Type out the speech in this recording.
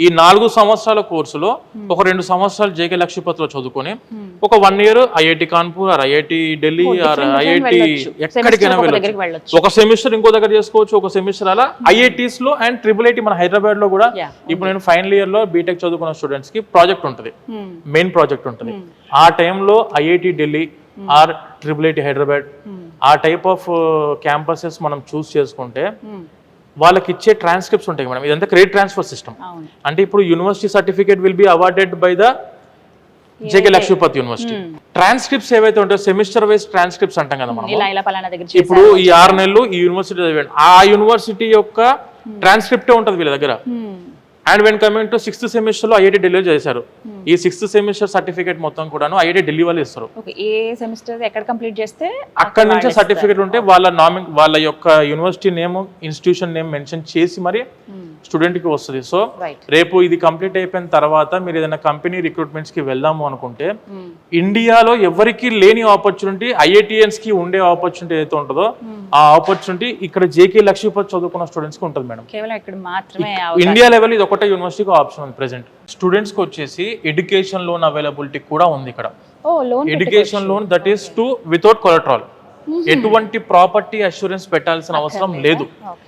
ఈ 4 సంవత్సరాల కోర్సులో ఒక 2 సంవత్సరాలు జేకే లక్ష్మీపతిలో చదువుకొని ఒక 1 year IIT Kanpur or IIT Delhi or IIT ఎక్కడికైనా వెళ్ళొచ్చు. ఒక సెమిస్టర్ ఇంకో దగ్గర చేసుకోవచ్చు, ఒక సెమిస్టర్ అలా ఐఐటీస్ లో అండ్ IIIT మన హైదరాబాద్ లో కూడా ఇప్పుడు నేను ఫైనల్ ఇయర్ లో బీటెక్ చదువుకున్న స్టూడెంట్స్ కి ప్రాజెక్ట్ ఉంటుంది, మెయిన్ ప్రాజెక్ట్ ఉంటుంది. ఆ టైంలో IIT Delhi or IIIT Hyderabad ఆ టైప్ ఆఫ్ క్యాంపసెస్ మనం చూస్ చేసుకుంటే వాళ్ళకి ఇచ్చే ట్రాన్స్క్రిప్ట్స్ ఉంటాయి మేడం. ఇదంతా క్రెడిట్ ట్రాన్స్ఫర్ సిస్టమ్. అంటే ఇప్పుడు university certificate will be awarded by the JK Lakshmipathy university. Transcripts ఏవైతే ఉంటాయో సెమిస్టర్ వైజ్ ట్రాన్స్క్రిప్ట్స్ అంటాం కదా మనం. ఇప్పుడు ఈ 6 నెలలు ఈ యూనివర్సిటీ చదివాడు, ఆ యూనివర్సిటీ యొక్క ట్రాన్స్క్రిప్టే ఉంటుంది వీళ్ళ దగ్గర. And when coming to 6th semester లో ఐఐటి ఢిల్లీ చేశారు. ఈ 6th సెమిస్టర్ సర్టిఫికేట్ మొత్తం కూడా ఐఐటి ఢిల్లీ వాళ్ళు ఇస్తారు. ఏ సెమిస్టర్ ఎక్కడ కంప్లీట్ చేస్తే అక్కడ నుంచే సర్టిఫికేట్ ఉంటే వాళ్ళ యొక్క university name institution name mention చేసి మరి స్టూడెంట్ కి వస్తుంది. సో రేపు ఇది కంప్లీట్ అయిపోయిన తర్వాత మీరు ఏదైనా కంపెనీ రిక్రూట్మెంట్స్ కి వెళ్దాము అనుకుంటే ఇండియాలో ఎవరికి లేని ఆపర్చునిటీ ఐఐటిఎన్స్ కి ఉండే ఆపర్చునిటీ ఏదైతే ఉంటుందో ఆ ఆపర్చునిటీ ఇక్కడ జేకే లక్ష్మీపతి చదువుకున్న స్టూడెంట్స్ కి ఉంటుంది మేడం. ఇండియా లెవెల్ ఇది ఒకటే యూనివర్సిటీకి ఆప్షన్ ఉంది ప్రెసెంట్. స్టూడెంట్స్ కి వచ్చేసి ఎడ్యుకేషన్ లోన్ అవైలబిలిటీ కూడా ఉంది ఇక్కడ. Education loan that is to without collateral, ఎటువంటి ప్రాపర్టీ అష్యూరెన్స్ పెట్టాల్సిన అవసరం లేదు.